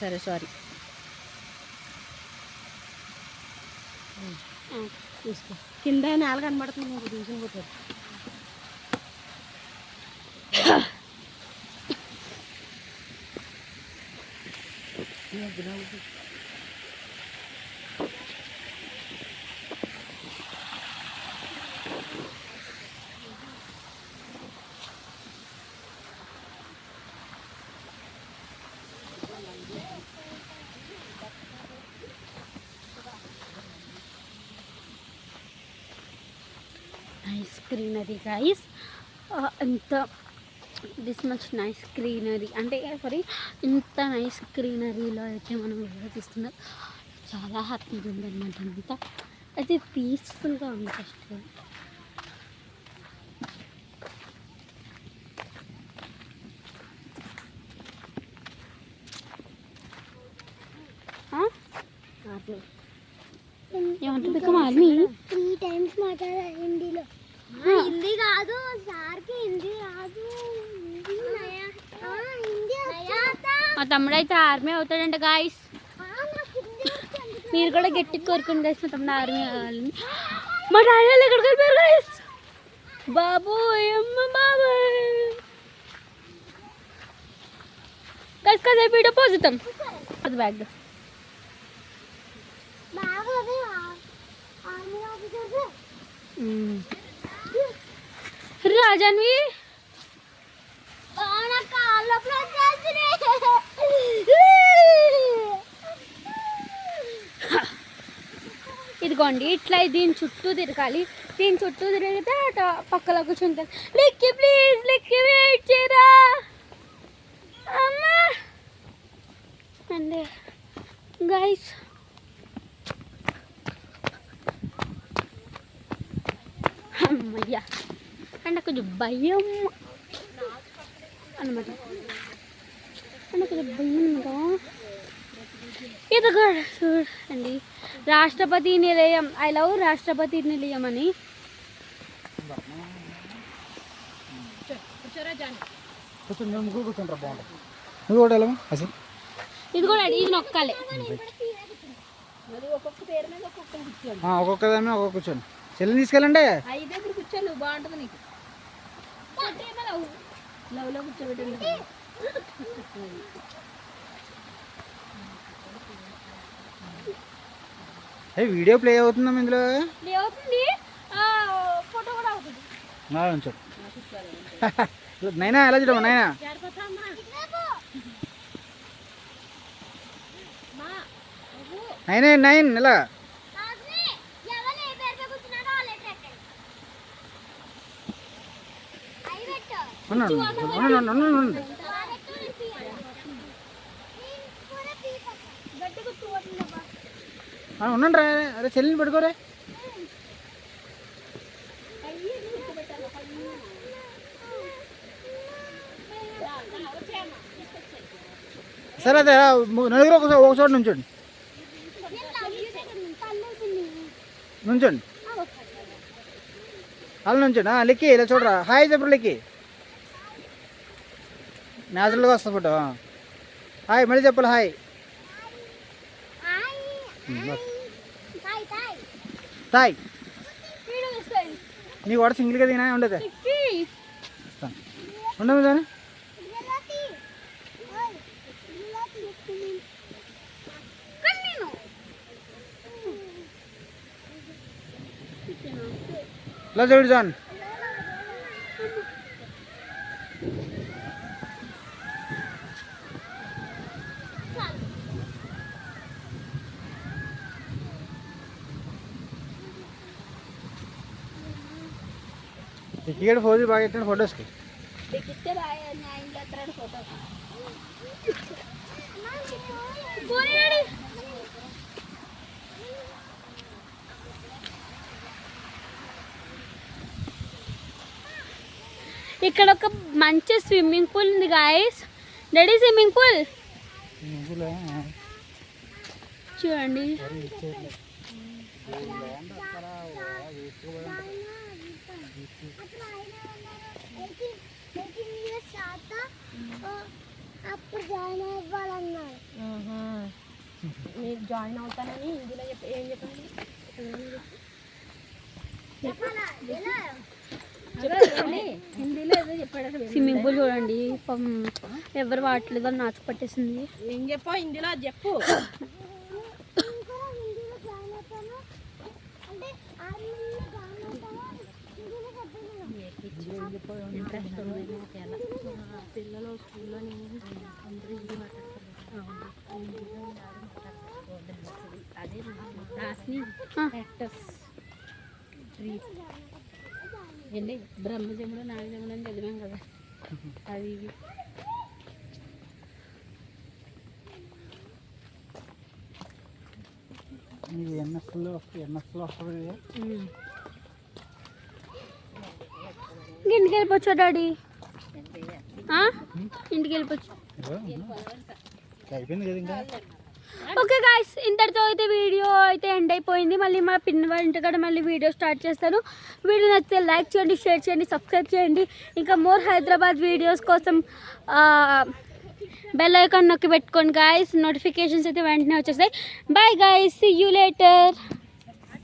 సరే సారీ. తీసుకో. కింద నేల కనబడుతుంది, నువ్వు తీసుకుని పోతారు. Nice greenery guys. ఇంత దిస్ మచ్ నైస్ గ్రీనరీ అంటే సారీ, ఇంత నైస్ గ్రీనరీలో అయితే మనం వీడియో తీస్తున్నాం. చాలా హ్యాపీగా ఉందన్నమాట. అంతా అయితే పీస్ఫుల్గా ఉంది. ఫస్ట్ ఏమంటుంది ఆర్మీ 3 times మాట్లాడాలి హిందీలో. హిందీ కాదు సార్కి, హిందీ రాదు. మా తమ్ముడు అయితే ఆర్మీ అవుతాడంట గాయస్. మీరు కూడా గట్టిగా కోరుకుని గైస్ మా తమ్ముడు ఆర్మీ కావాలని. మా డాడీ వాళ్ళు ఎక్కడికి వెళ్ళిపోయారు గైస్? బాబు అమ్మ బాబు గైస్ కాసేపు వీడియో పోజుతాం. అది బ్యాగ్ రాజాన్వి ఇదిగోండి, ఇట్లా దీని చుట్టూ తిరగాలి. దీని చుట్టూ తిరిగితే పక్కలో కూర్చుంటారు. లిక్కి ప్లీజ్, లిక్కి వెయిట్ చేయరా అమ్మా. అండి గైస్ అమ్మయ్యా అంటే కొంచెం భయం అనమాట. అంటే కొంచెం భయం అనమాట. ఇది కూడా చూడండి, రాష్ట్రపతి నిలయం. ఐ లవ్ రాష్ట్రపతి నిలయం అని. ఇది కూడా ఇది నొక్కాలి. ఒక్కొక్క దాని మీద ఒక్కొక్క కూర్చోండి. చెల్లి తీసుకెళ్ళండి. కూర్చోను బాగుంటుంది నీకు. లవ్లో కూర్చోబెట్టండి. వీడియో ప్లే అవుతుందా ఇందులో? ప్లే అవుతుంది, ఫోటో కూడా అవుతుంది. ఉంచు నైనా, ఎలా చూడమ్మా నైనా. నైన్ ఎలా ఉండండి రా. అరే చెల్లిని పడుకోరే. సరే అదే నలుగురు ఒక చోట నుంచోండి, నుంచోండి అలా నుంచోండి. లెక్కి ఇలా చూడరా. హాయ్ చెప్పరు లెక్కి. న్యాచురల్గా వస్తా ఫోటో. హాయ్ మళ్ళీ చెప్పాలి. Hi Thai. నీకు కూడా సింగిల్గా తినా ఉండదు. ఉండదు దాని ఇలా చూడు జాన్. टिकट फोजी बाग इतने फोटोस की टिकट आए ना इन लत्रन फोटोस ఇక్కడ ఒక మంచి స్విమ్మింగ్ పూల్ ఉంది గాయ్స్. డాడీ స్విమ్మింగ్ పూల్ చూడండి. జాయిన్ అవుతానని హిందీలో ఏం చెప్పండి హిందీలో ఏదో చెప్పాడు స్విమ్మింగ్ పూల్ చూడండి ఎవరు వాడలేదు అని నాచు పట్టేసింది ఏం చెప్పావు హిందీలో అది చెప్పు పిల్లలు స్కూల్లో అందరూ హిందీ అదే రాసి యాక్టర్స్ ఏంటి బ్రహ్మజముడు నాగజముడు అని చదివాం కదా అది ఇది ఎన్ఎస్లో వస్తుంది ఇంటికి వెళ్ళిపోవచ్చా డాడీ ఇంటికి వెళ్ళిపోవచ్చు అయిపోయింది కదా ఇంకా ఓకే గాయ్స్ ఇంతటితో అయితే వీడియో అయితే ఎండ్ అయిపోయింది మళ్ళీ మా పిన్ వాళ్ళ ఇంటికాడ మళ్ళీ వీడియో స్టార్ట్ చేస్తాను వీడియో నచ్చితే లైక్ చేయండి షేర్ చేయండి సబ్స్క్రైబ్ చేయండి ఇంకా మోర్ హైదరాబాద్ వీడియోస్ కోసం బెల్ ఐకాన్ నొక్కి పెట్టుకోండి గాయ్స్ నోటిఫికేషన్స్ అయితే వెంటనే వచ్చేస్తాయి bye guys see you later